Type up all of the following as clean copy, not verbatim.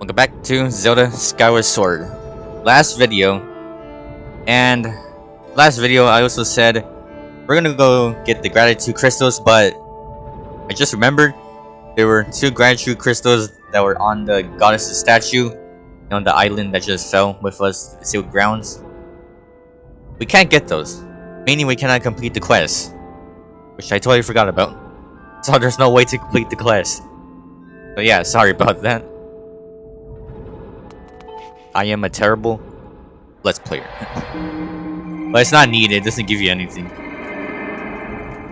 Welcome back to Zelda Skyward Sword. Last video I also said we're gonna go get the gratitude crystals, but I just remembered there were 2 gratitude crystals that were on the goddess's statue on the island that just fell with us to the sealed grounds. We can't get those, meaning we cannot complete the quest, which I totally forgot about. So there's no way to complete the quest. So yeah, sorry about that. I am a terrible Let's Player. But it's not needed, it doesn't give you anything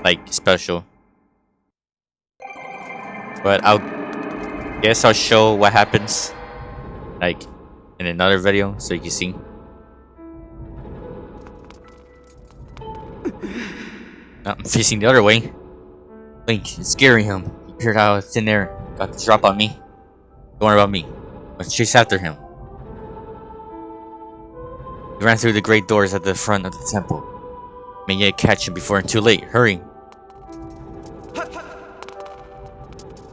like special. But I'll show what happens like in another video so you can see. I'm facing the other way. Link is scaring him. He appeared out of thin air, got the drop on me. Don't worry about me. Let's chase after him. He ran through the great doors at the front of the temple. May yet catch him before it's too late. Hurry!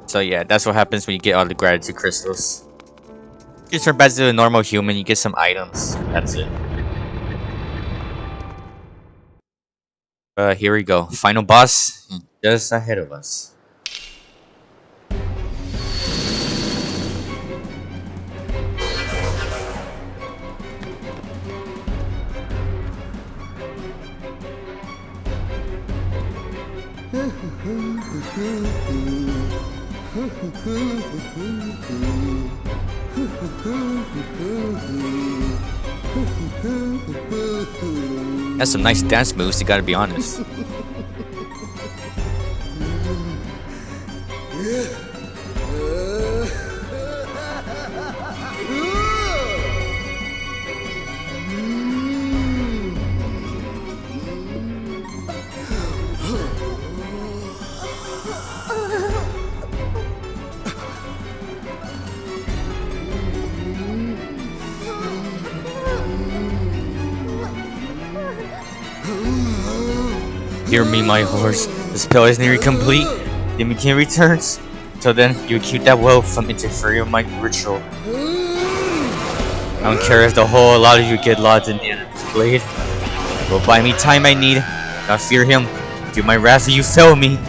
So yeah, that's what happens when you get all the gratitude crystals. You turn back to a normal human, you get some items. That's it. Here we go. Final boss just ahead of us. That's some nice dance moves, you gotta be honest. Hear me, my horse. The spell is nearly complete. The Mickey returns. Till then, you keep that well from interfering with my ritual. I don't care if the whole lot of you get lost in the end of this blade. It will buy me time I need. Not fear him. Do my wrath if you fail me.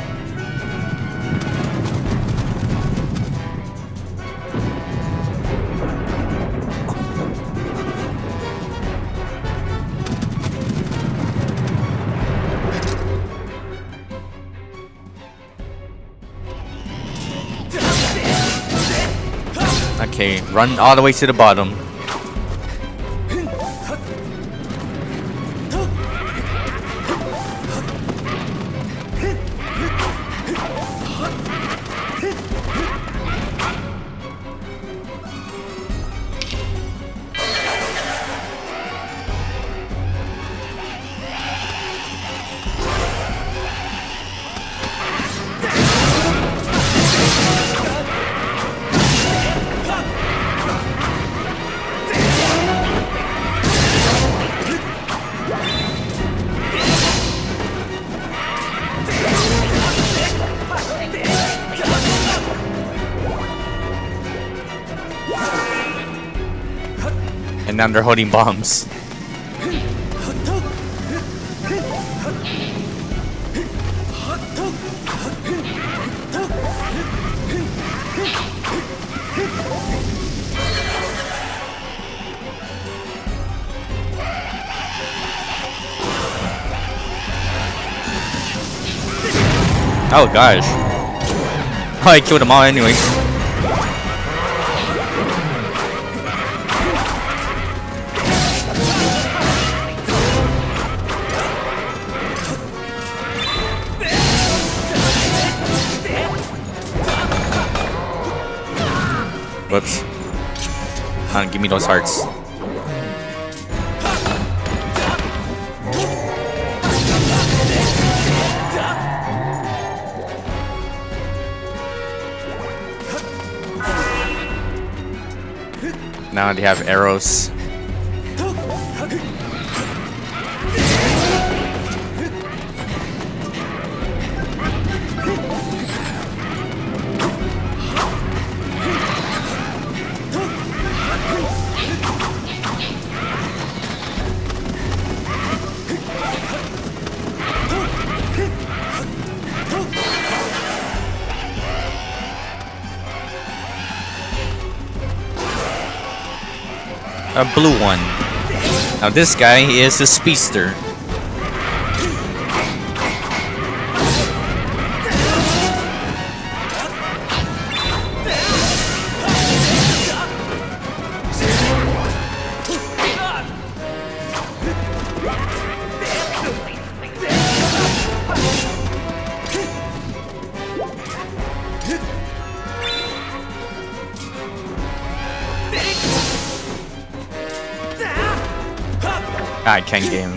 Okay, run all the way to the bottom. And now they're holding bombs. Oh gosh. Oh, I killed them all anyways. Whoops. Come on, give me those hearts. Now they have arrows. A blue one. Now this guy is a speedster. I can't get him.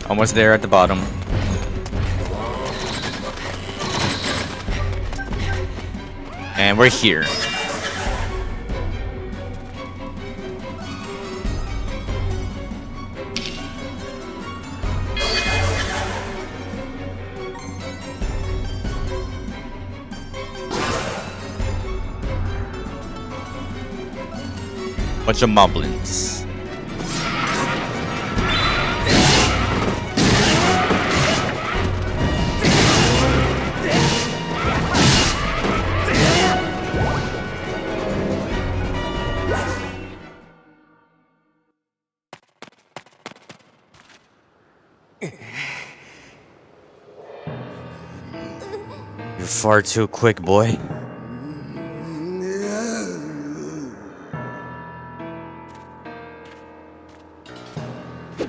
Almost there at the bottom. And we're here. Bunch of moblins. You're far too quick, boy.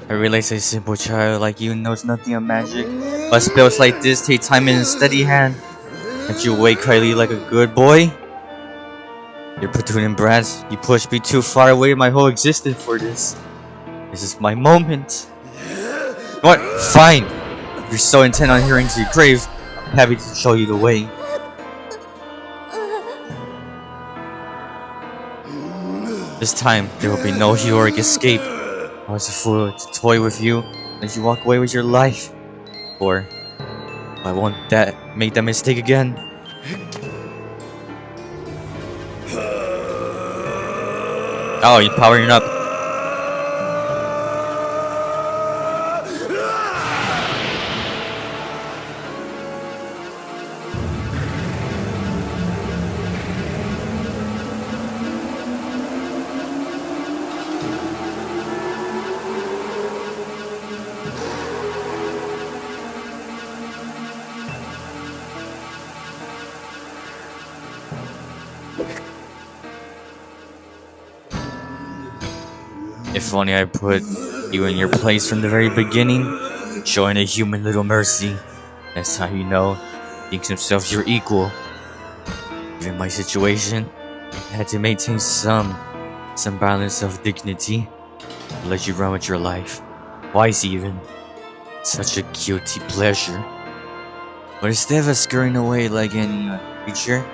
I realize a simple child like you knows nothing of magic, but spells like this take time in a steady hand. Can't you wait quietly like a good boy? You're platoon brats. You pushed me too far away my whole existence for this. This is my moment. What? Fine. If you're so intent on hearing to your grave, I'm happy to show you the way. This time, there will be no heroic escape. I was a fool to toy with you, let you walk away with your life. Or I won't make that mistake again. Oh, you're powering up. If only I put you in your place from the very beginning, showing a human little mercy. That's how you know he thinks himself your equal. Given my situation, I had to maintain some balance of dignity to let you run with your life. Twice even. Such a guilty pleasure. But instead of scurrying away like any creature,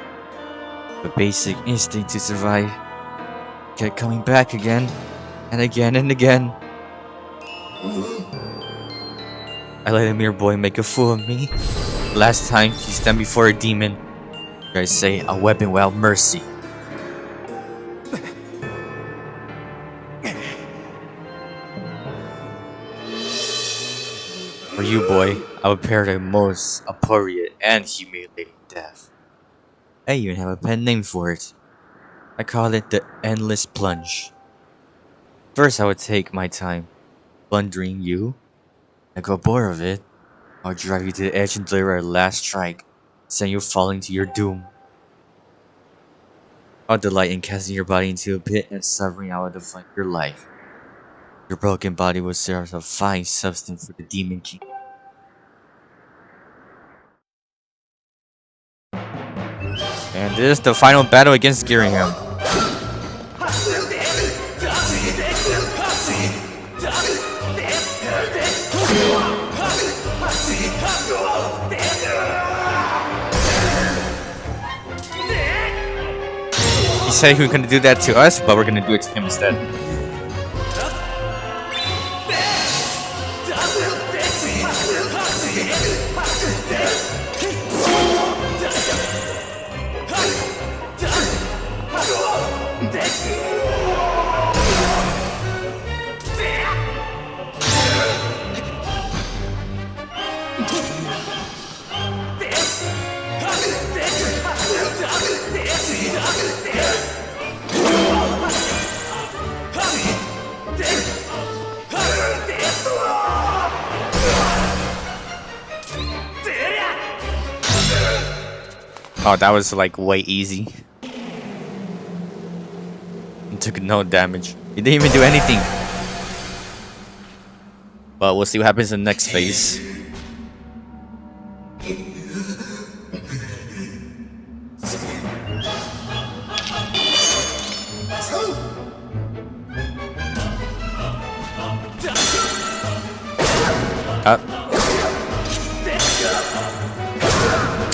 the basic instinct to survive kept coming back again. And again and again. I let a mere boy make a fool of me. Last time, he stand before a demon. I say, a weapon without mercy. For you, boy, I would prepare the most appropriate and humiliating death. I even have a pen name for it. I call it the Endless Plunge. First, I would take my time plundering you. I got bored of it. I'll drive you to the edge and deliver a last strike, send you falling to your doom. I'll delight in casting your body into a pit and suffering out of your life. Your broken body will serve as a fine substance for the Demon King. And this is the final battle against Giriam. He said he was gonna do that to us, but we're gonna do it to him instead. Oh, that was like way easy. He took no damage. He didn't even do anything. But we'll see what happens in the next phase.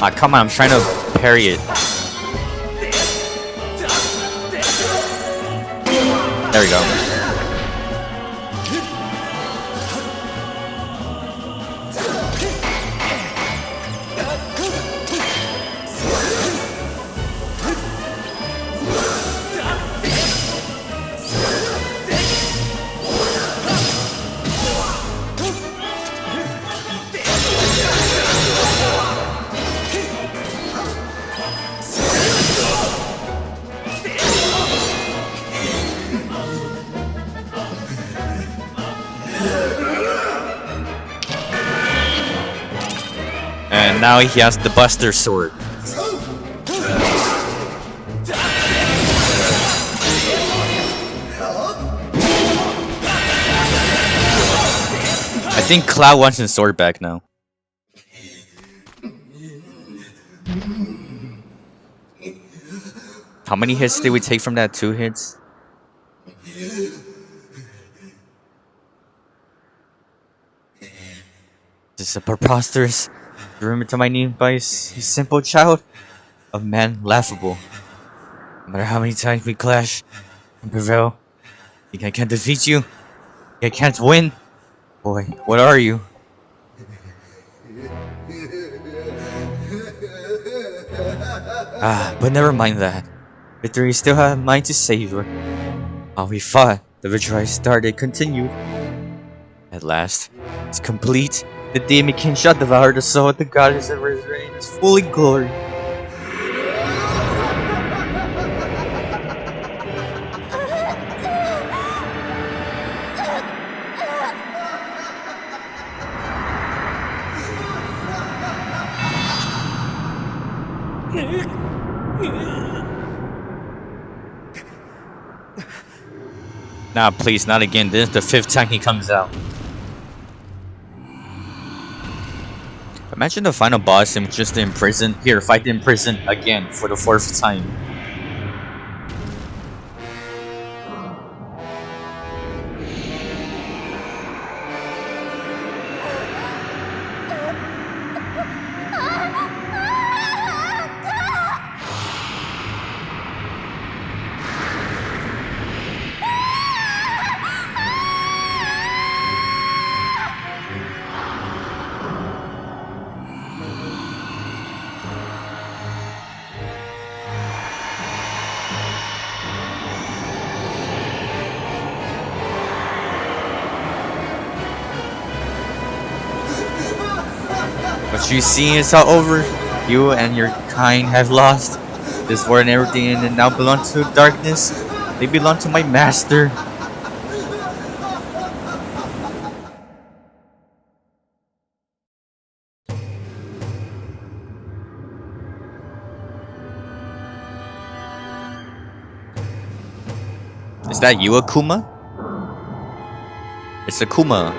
Ah, come on, I'm trying to parry it. There we go. And now he has the Buster Sword. I think Cloud wants his sword back now. How many hits did we take from that? 2 hits? This is a preposterous. Remember to my knee by a simple child? A man laughable. No matter how many times we clash and prevail, think I can't defeat you? Think I can't win? Boy, what are you? Ah, but never mind that. Victory still had mine to savor. While we fought, the victory I started continued. At last, it's complete. The Demon King shall devour the soul of the goddess and reign is fully glory. Nah, please, not again. This is the 5th time he comes out. Imagine the final boss him just in prison. Here, fight in prison again for the 4th time. But you see, it's all over. You and your kind have lost. This world and everything in it now belong to darkness. They belong to my master. Is that you, Akuma? It's Akuma.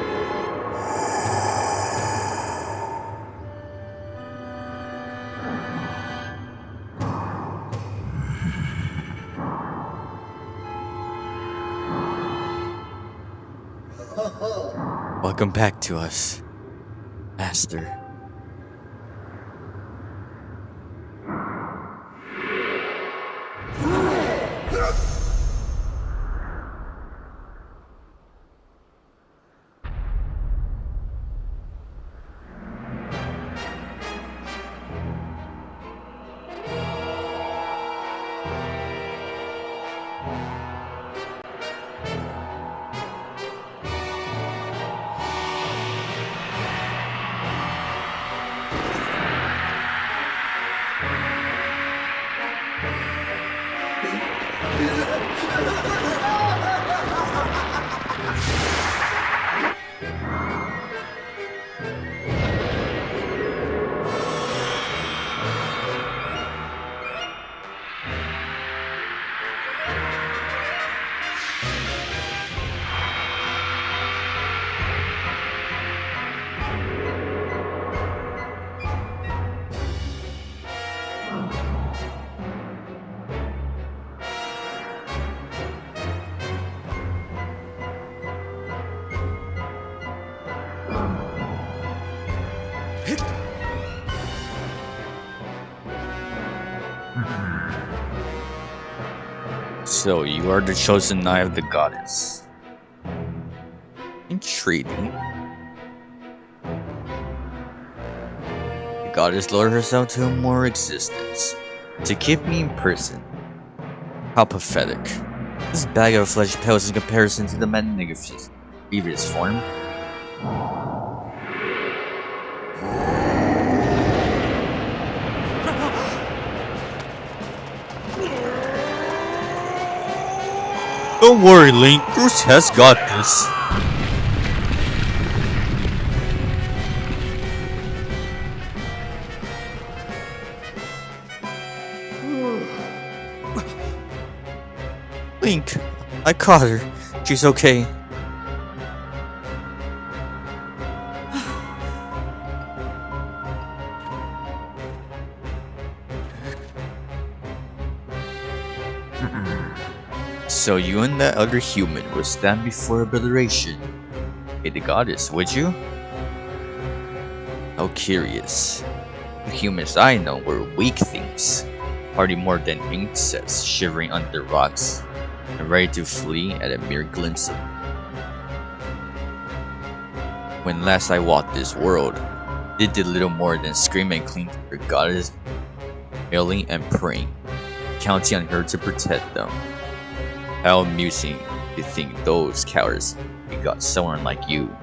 Welcome back to us, Master. So, you are the chosen eye of the goddess. Intriguing. The goddess lowered herself to a more existence to keep me in person. How pathetic. This bag of flesh pales in comparison to the magnificent previous form. Don't worry, Link. Bruce has got this. Link, I caught her. She's okay. So you and that other human will stand before obliteration. Hey, the goddess, would you? How curious. The humans I know were weak things, hardly more than insects shivering under rocks, and ready to flee at a mere glimpse of it. When last I walked this world, they did little more than scream and cling to their goddess, ailing and praying, counting on her to protect them. How amusing to think those cowards got someone like you.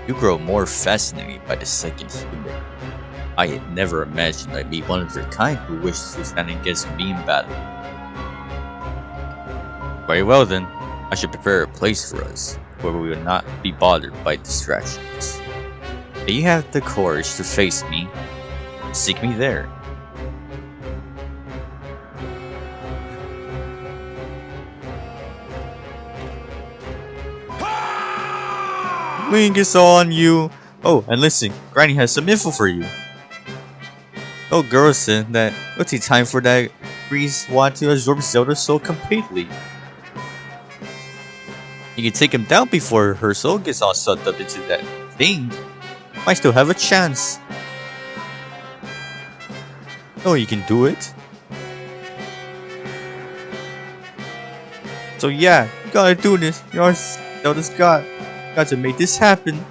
You grow more fascinating by the second human. I had never imagined I'd meet one of your kind who wishes to stand against me in battle. Very well then, I should prepare a place for us, where we will not be bothered by distractions. If you have the courage to face me, seek me there. Link, it's all on you. Oh, and listen, Granny has some info for you. Oh, girl said that it'll take time for that Grease want to absorb Zelda's soul completely. You can take him down before her soul gets all sucked up into that thing. Might still have a chance. Oh, you can do it. So yeah, you gotta do this. You're Zelda's god. You got to make this happen.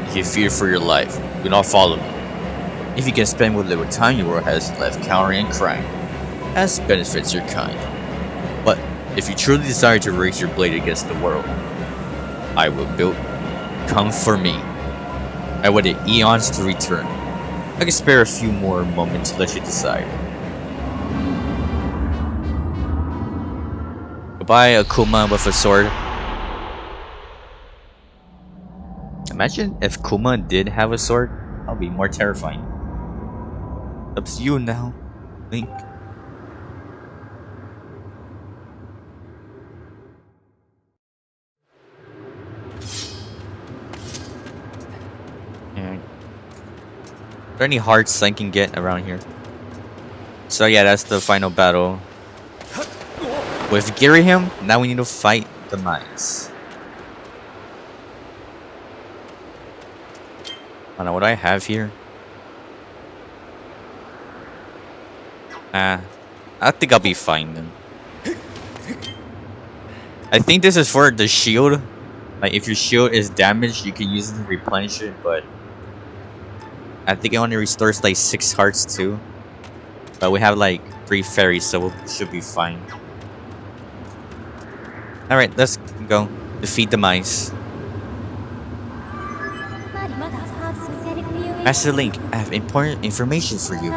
If you fear for your life, do not follow me. If you can spend what little time your world has left cowering and crying, as benefits your kind. But if you truly desire to raise your blade against the world, I will build. Come for me. I waited eons to return. I can spare a few more moments to let you decide. Goodbye, Akuma with a sword. Imagine if Kuma did have a sword. That would be more terrifying. Up to you now, Link. Yeah. Are there any hearts I can get around here? So yeah, that's the final battle. With Girihim, now we need to fight Demise. I don't know what I have here. I think I'll be fine then. I think this is for the shield. Like if your shield is damaged, you can use it to replenish it, but I think it only restores like 6 hearts too. But we have like 3 fairies, so we should be fine. Alright, let's go. Defeat Demise. Master Link, I have important information for you.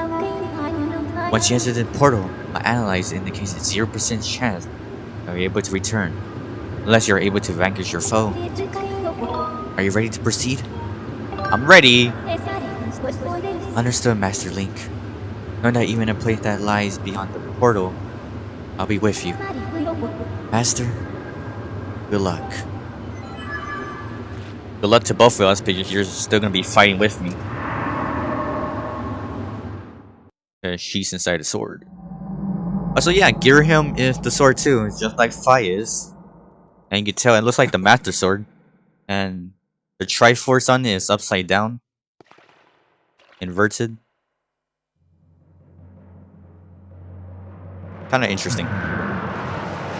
Once you enter the portal, my analyze indicates a 0% chance that you're able to return, unless you're able to vanquish your foe. Are you ready to proceed? I'm ready! Understood, Master Link. Knowing that even a place that lies beyond the portal, I'll be with you. Master, good luck. Good luck to both of us, because you're still gonna be fighting with me. She's inside the sword. So yeah, Girihim is the sword too. It's just like Fi is. And you can tell it looks like the Master Sword. And the Triforce on it is upside down. Inverted. Kinda interesting.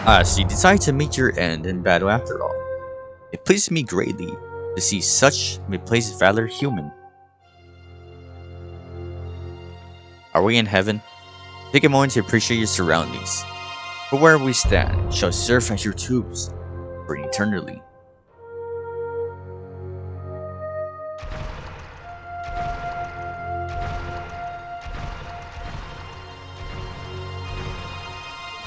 So you decide to meet your end in battle after all. It pleases me greatly to see such misplaced valor human. Are we in heaven? Take a moment to appreciate your surroundings. For where we stand shall serve as your tubes for eternally.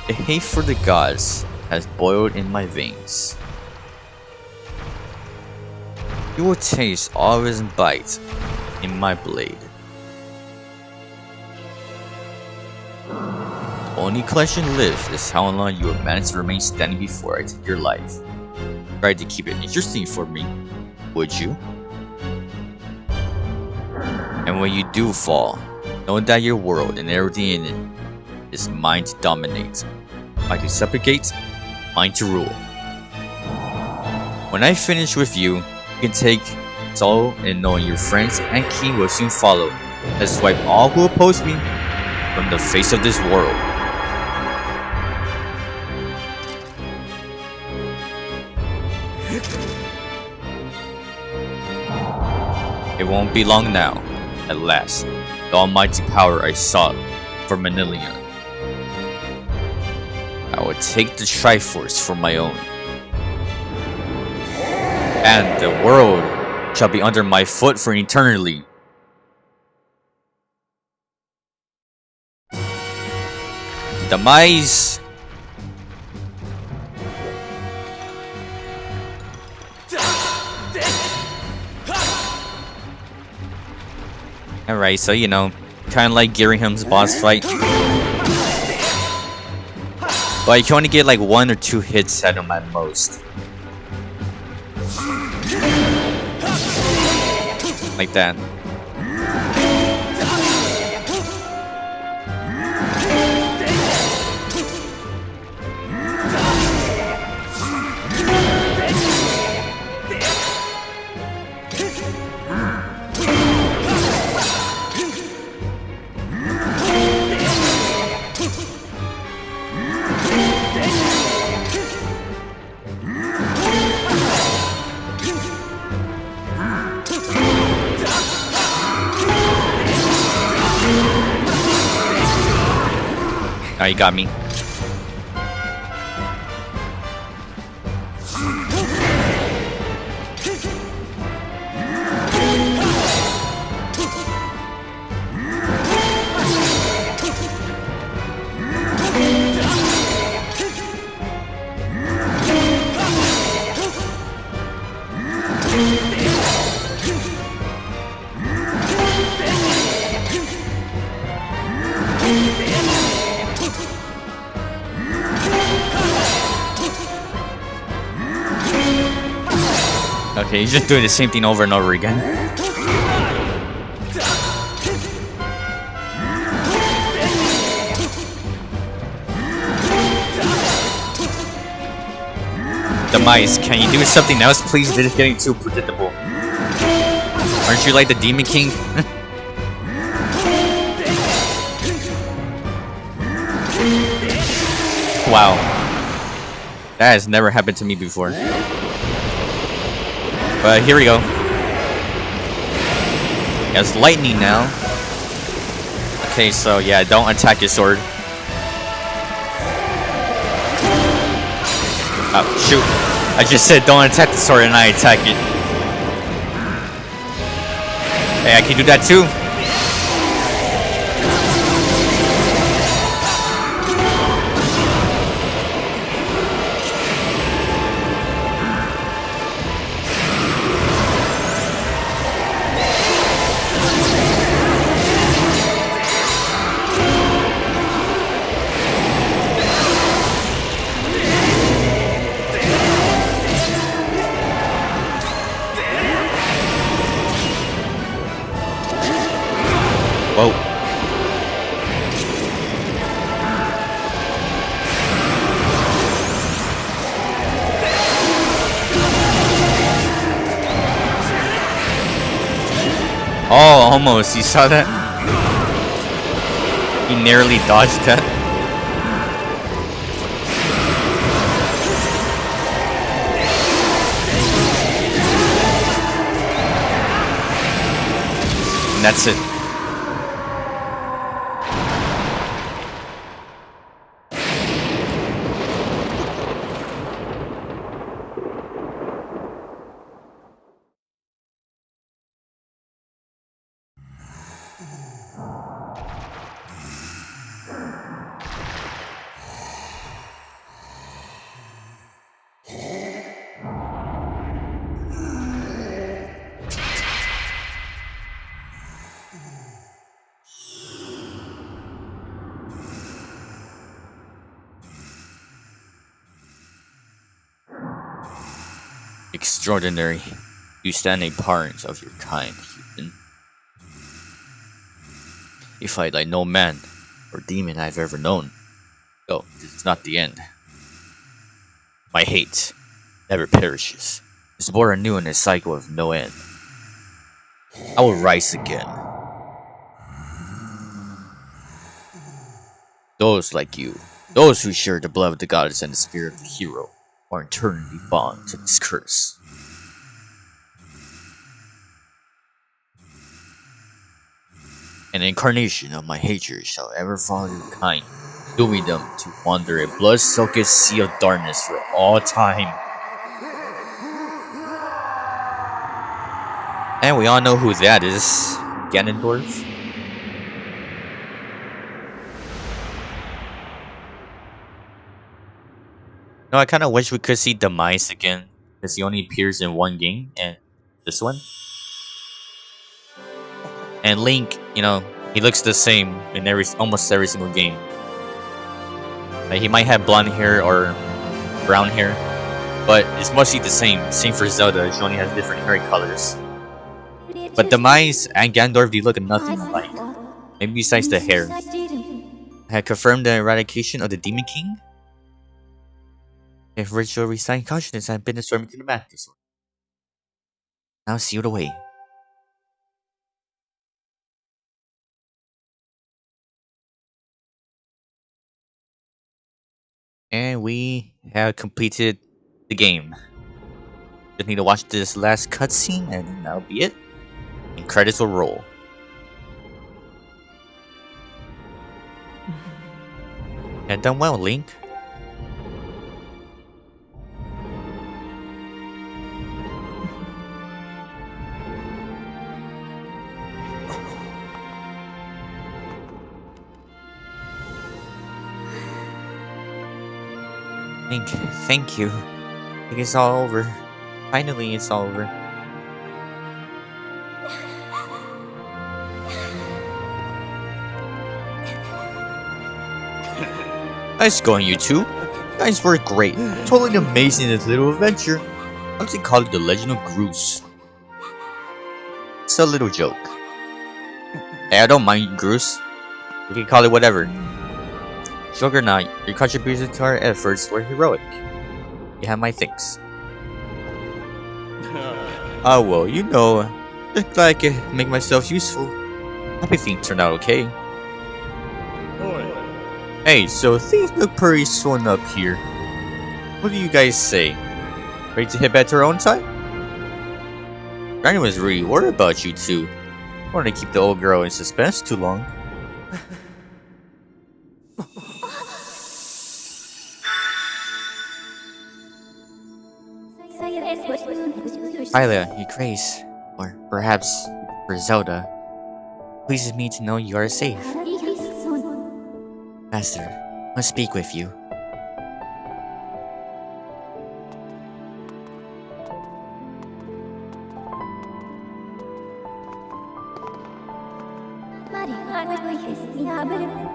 The hate for the gods has boiled in my veins. You will taste all his bite in my blade. The only question left is how long you will manage to remain standing before I take your life. Try to keep it interesting for me, would you? And when you do fall, know that your world and everything in it is mine to dominate, mine to supplicate, mine to rule. When I finish with you, you can take soul and knowing your friends and king will soon follow. Let's swipe all who oppose me from the face of this world. It won't be long now, at last, the almighty power I sought for millennia. I will take the Triforce for my own. And the world shall be under my foot for eternity. Demise. Alright, so you know, kinda like Girihim's boss fight. But you can only get like 1 or 2 hits at him at most. Like that. Oh, you got me. Okay, he's just doing the same thing over and over again. Demise, can you do something else, please? This is getting too predictable. Aren't you like the Demon King? Wow. That has never happened to me before. But here we go. Yeah, it's lightning now. Okay, so yeah, don't attack his sword. Oh, shoot. I just said don't attack the sword and I attack it. Hey, I can do that too. Whoa. Oh, almost. You saw that? He narrowly dodged that. And that's it. Extraordinary. You stand apart of your kind, human. You fight like no man or demon I've ever known. Oh, this is not the end. My hate never perishes. It's born anew in a cycle of no end. I will rise again. Those like you, those who share the blood of the goddess and the spirit of the hero, are eternally bound to this curse. An incarnation of my hatred shall ever follow your kind, dooming them to wander a blood-soaked sea of darkness for all time. And we all know who that is. Ganondorf. No, I kind of wish we could see Demise again, because he only appears in one game, and this one. And Link, you know, he looks the same in almost every single game. Like, he might have blonde hair or brown hair, but it's mostly the same. Same for Zelda, she only has different hair colors. But Demise and Ganondorf, they look nothing alike. Maybe besides the hair. I had confirmed the eradication of the Demon King. If ritual resigned consciousness had been storming to the madness. Now sealed away. And we have completed the game. Just need to watch this last cutscene and that'll be it. And credits will roll. And done well, Link. Link, thank you. I think it's all over. Finally, it's all over. Nice going, you two. You guys were great. Totally amazing in this little adventure. Why does he call it the Legend of Groose? It's a little joke. Hey, I don't mind Groose. We can call it whatever. Juggernaut, your contributions to our efforts were heroic. You have my thanks. Oh well, you know, just glad I can make myself useful. Happy things turned out okay. Hey, so things look pretty swollen up here. What do you guys say? Ready to head back to our own time? Granny was really worried about you two. I wanted to keep the old girl in suspense too long. Hylia, your grace, or perhaps for Zelda, pleases me to know you are safe. Master, I must speak with you.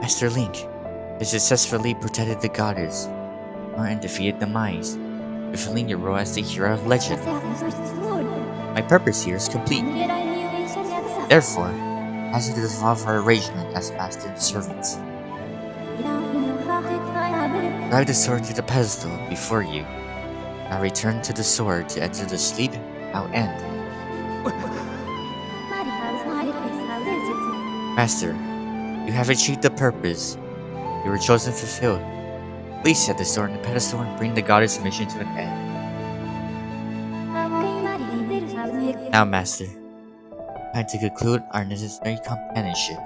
Master Link, you successfully protected the goddess and defeated Demise, fulfilling your role as the hero of legend. My purpose here is complete. Therefore, I ask you to dissolve our arrangement as master and servants. Drag the sword to the pedestal before you. Now return to the sword to enter the sleep out end. Master, you have achieved the purpose you were chosen to fulfill. Please set the sword on the pedestal and bring the goddess' mission to an end. Now, Master, time to conclude our necessary companionship.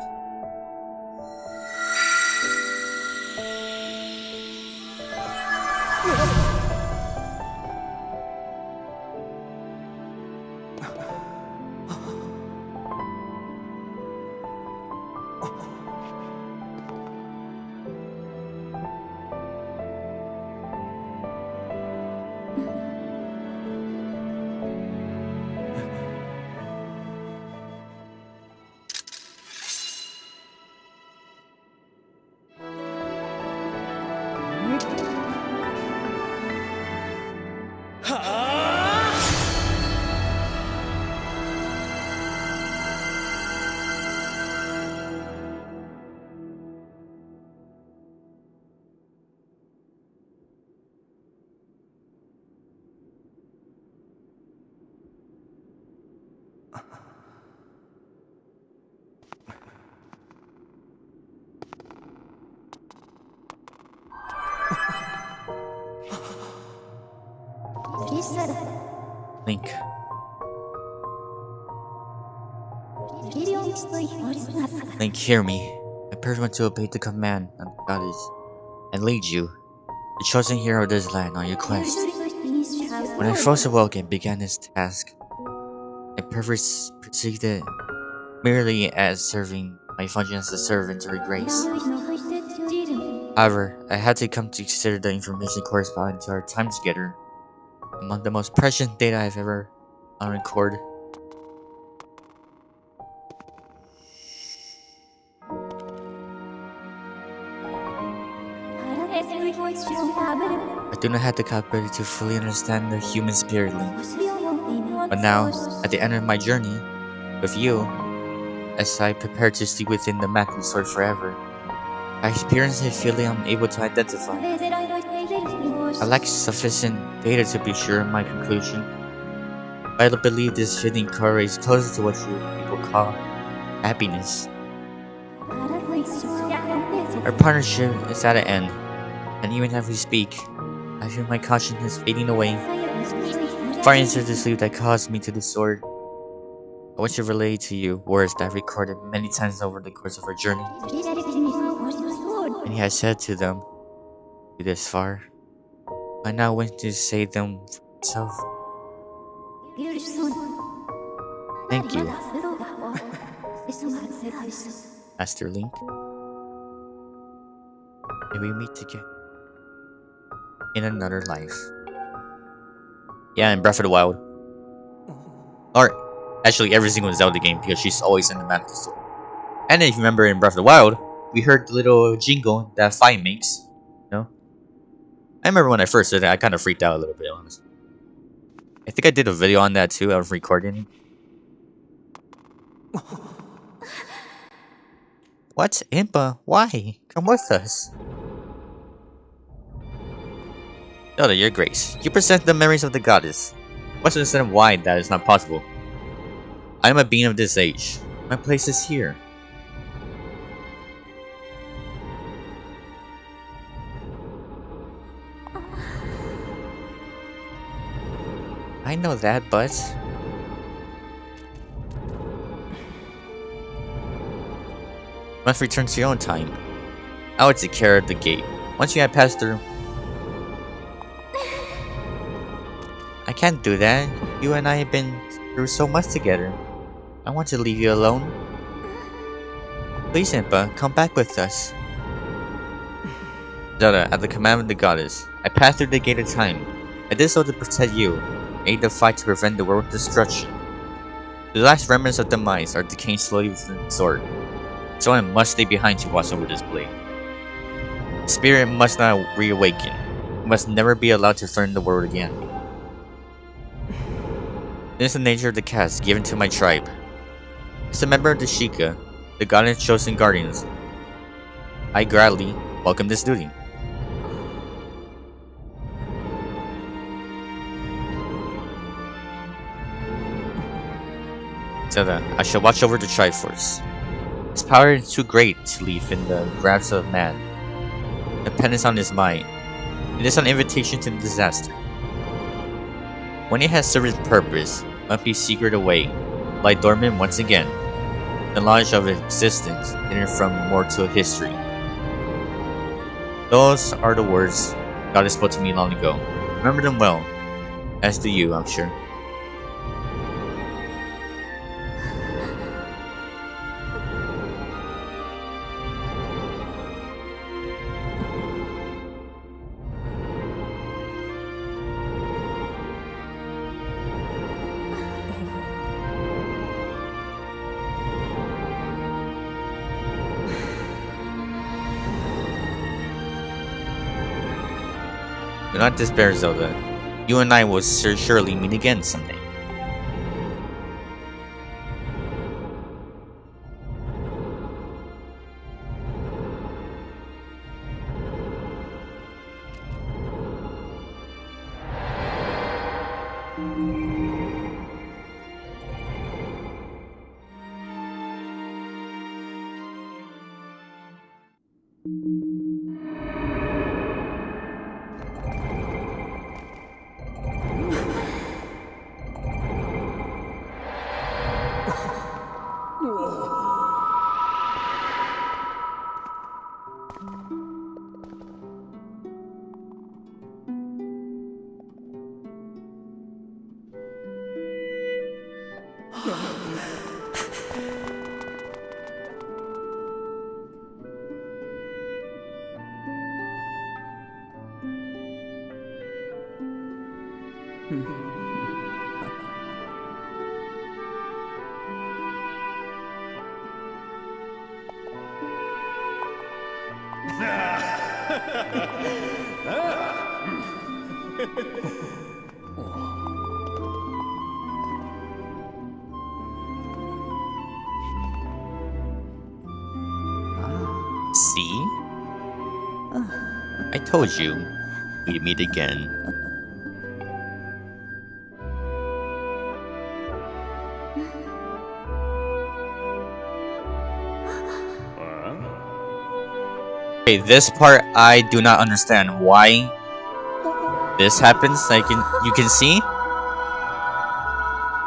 Link. Link, hear me. I purpose to obey the command of the goddess and lead you, the chosen hero of this land, on your quest. When I first awoke and began this task, I perceived it merely as serving my function as a servant to her grace. However, I had to come to consider the information corresponding to our time together among the most precious data I've ever on record. I do not have the capability to fully understand the human spirit, Link. But now, at the end of my journey, with you, as I prepare to sleep within the magic sword forever, I experience a feeling I'm able to identify. I lack sufficient data to be sure of my conclusion, but I believe this feeling correlates closer to what you people call happiness. Our partnership is at an end, and even as we speak, I feel my consciousness fading away. Far into the sleep that caused me to the sword, I want to relay to you words that I've recorded many times over the course of our journey. And he has said to them, this far, I now want to say them for myself. Thank you, Master Link. May we meet again in another life. Yeah, in Breath of the Wild. Or, actually every single Zelda game, because she's always in the magical sword. And if you remember in Breath of the Wild, we heard the little jingle that Fi makes. You know? I remember when I first did it, I kind of freaked out a little bit, honestly. I think I did a video on that too. I was recording. What? Impa? Why? Come with us. Zelda, your grace. You present the memories of the goddess. Must understand why that is not possible. I am a being of this age. My place is here. I know that, but... must return to your own time. I will take care of the gate. Once you have passed through... I can't do that. You and I have been through so much together. I want to leave you alone. Please, Impa, come back with us. Zelda, at the command of the goddess, I passed through the gate of time. I did so to protect you, aid the fight to prevent the world's destruction. The last remnants of Demise are decaying slowly with the sword. Someone must stay behind to watch over this blade. The spirit must not reawaken. It must never be allowed to threaten the world again. This is the nature of the cast given to my tribe. As a member of the Sheikah, the goddess' chosen guardians, I gladly welcome this duty. Zelda, I shall watch over the Triforce. Its power is too great to leave in the grasp of man. Dependence on his might. It is an invitation to disaster. When it has served its purpose, it must be secret away, lie dormant once again. The knowledge of its existence hidden from mortal history. Those are the words God has spoke to me long ago. Remember them well, as do you, I'm sure. Do not despair, Zelda. You and I will surely meet again someday. See? I told you, we'd meet again. Okay, this part I do not understand why this happens. Like you can see,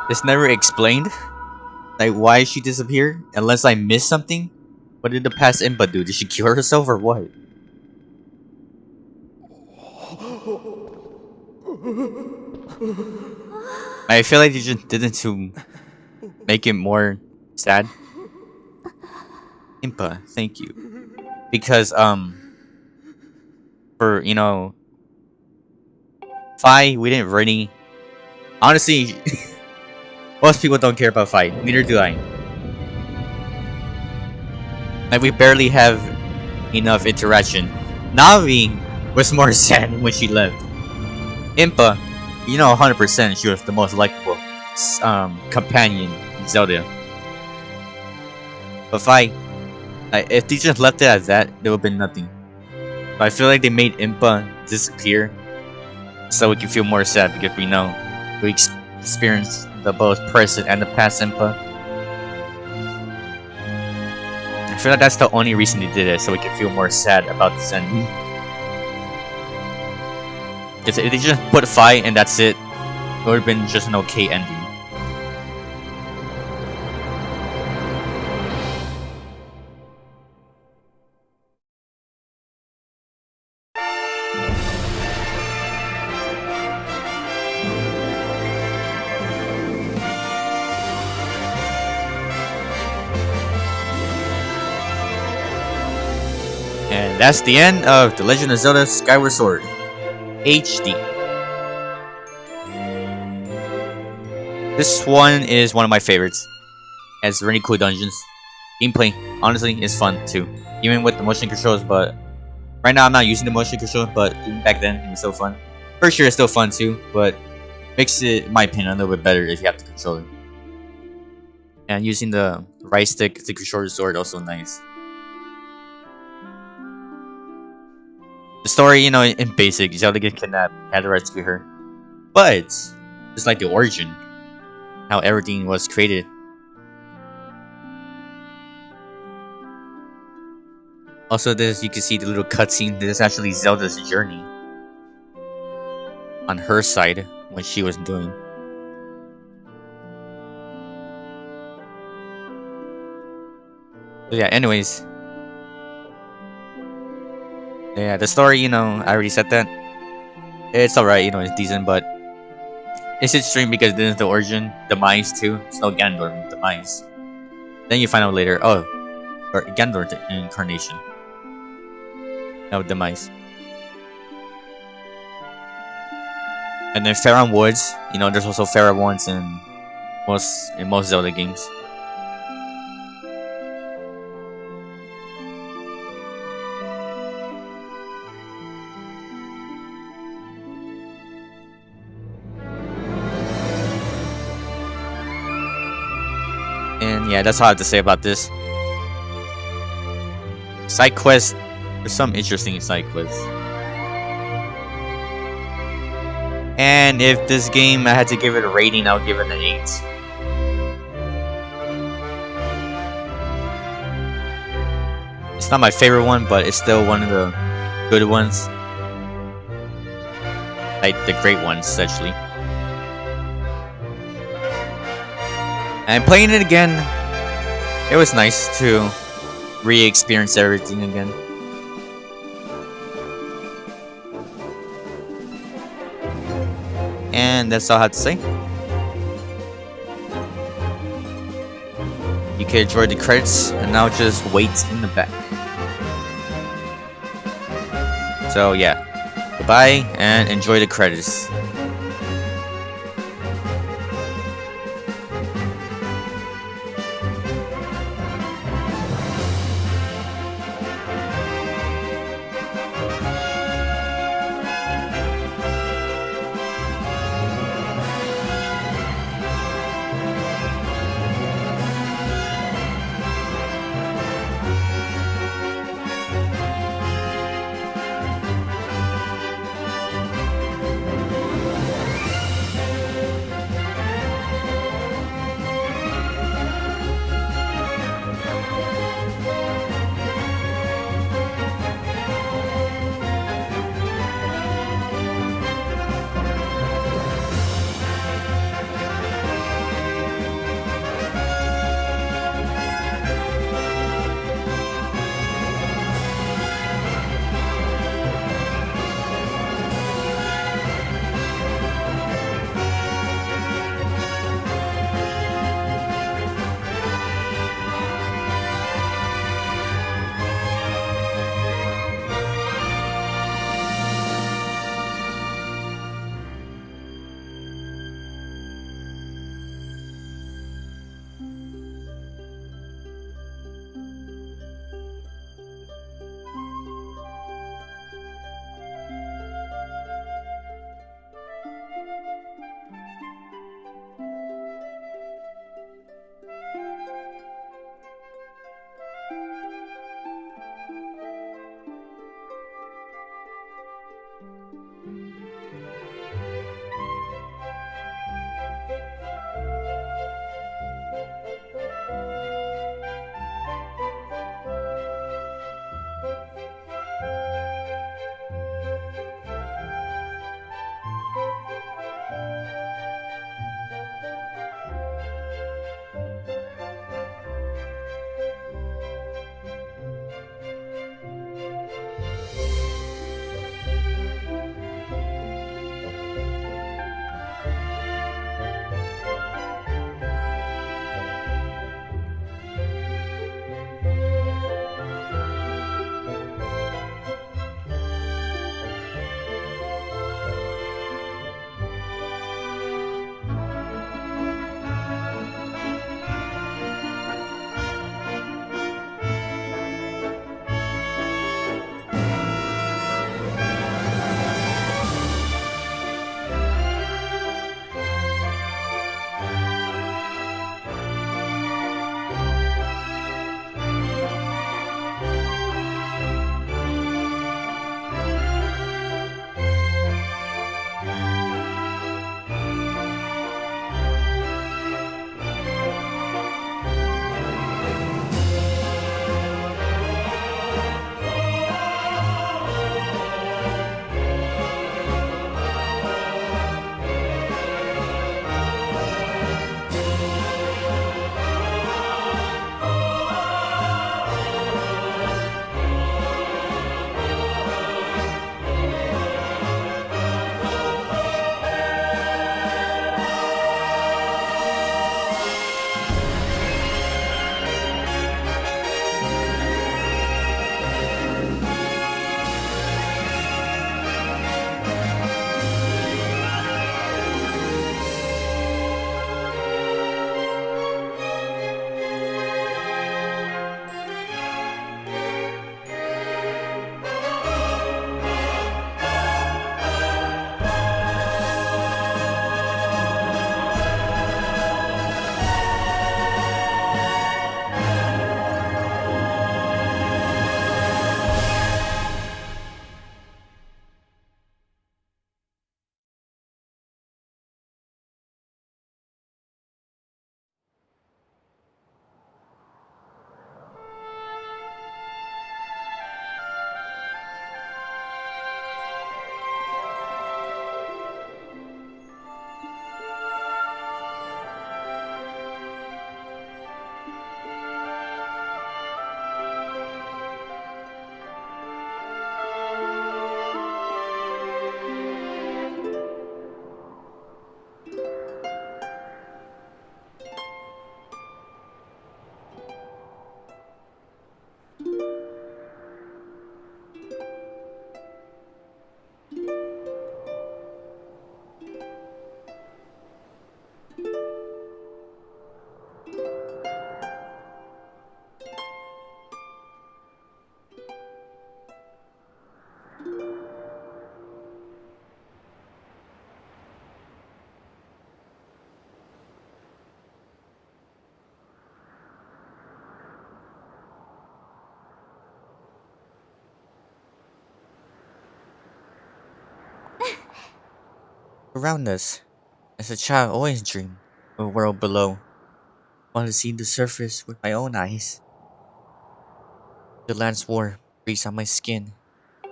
it's never explained. Like why she disappeared, unless I missed something. What did the past Impa do? Did she cure herself or what? I feel like they just did it to make it more sad. Impa, thank you. Because for Fi, we didn't really honestly most people don't care about Fi, neither do I. Like we barely have enough interaction. Navi was more sad when she left. Impa, You know, 100% she was the most likable companion in Zelda. But if they just left it as that, there would have been nothing. But I feel like they made Impa disappear so we can feel more sad because we know we experienced the both present and the past Impa. I feel like that's the only reason they did it, so we can feel more sad about this ending. Because if they just put a fight and that's it, it would have been just an okay ending. And that's the end of The Legend of Zelda Skyward Sword HD. This one is one of my favorites. It has really cool dungeons. Gameplay, honestly, is fun too. Even with the motion controls, but right now I'm not using the motion controls, but even back then it was so fun. For sure it's still fun too, but makes it, in my opinion, a little bit better if you have the controller. And using the right stick to control the sword also nice. The story, you know, in basic, Zelda gets kidnapped, had to rescue her. But it's like the origin, how everything was created. Also, this you can see the little cutscene. This is actually Zelda's journey on her side, what she was doing. But yeah, anyways. Yeah, the story, you know, I already said that. It's alright, you know, it's decent, but it's extreme because this is the origin, Demise too. It's no Ganondorf, Demise. Then you find out later, oh, or Ganondorf incarnation. No, Demise. And then Faron Woods, you know, there's also Faron Woods in most Zelda games. And yeah, that's all I have to say about this. Side quest, there's some interesting side quests. And if this game I had to give it a rating, I'll give it an 8. It's not my favorite one, but it's still one of the good ones. Like the great ones, actually. And playing it again, it was nice to re-experience everything again. And that's all I have to say. You can enjoy the credits, and now just wait in the back. So yeah, goodbye and enjoy the credits. around us. As a child, I always dreamed of a world below. Wanted to see the surface with my own eyes. The land's warm breeze on my skin. I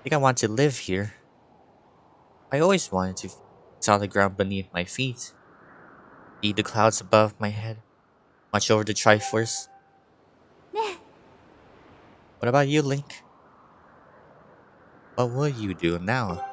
think I want to live here. I always wanted to feel the solid ground beneath my feet, see the clouds above my head, watch over the Triforce. What about you, Link? What will you do now?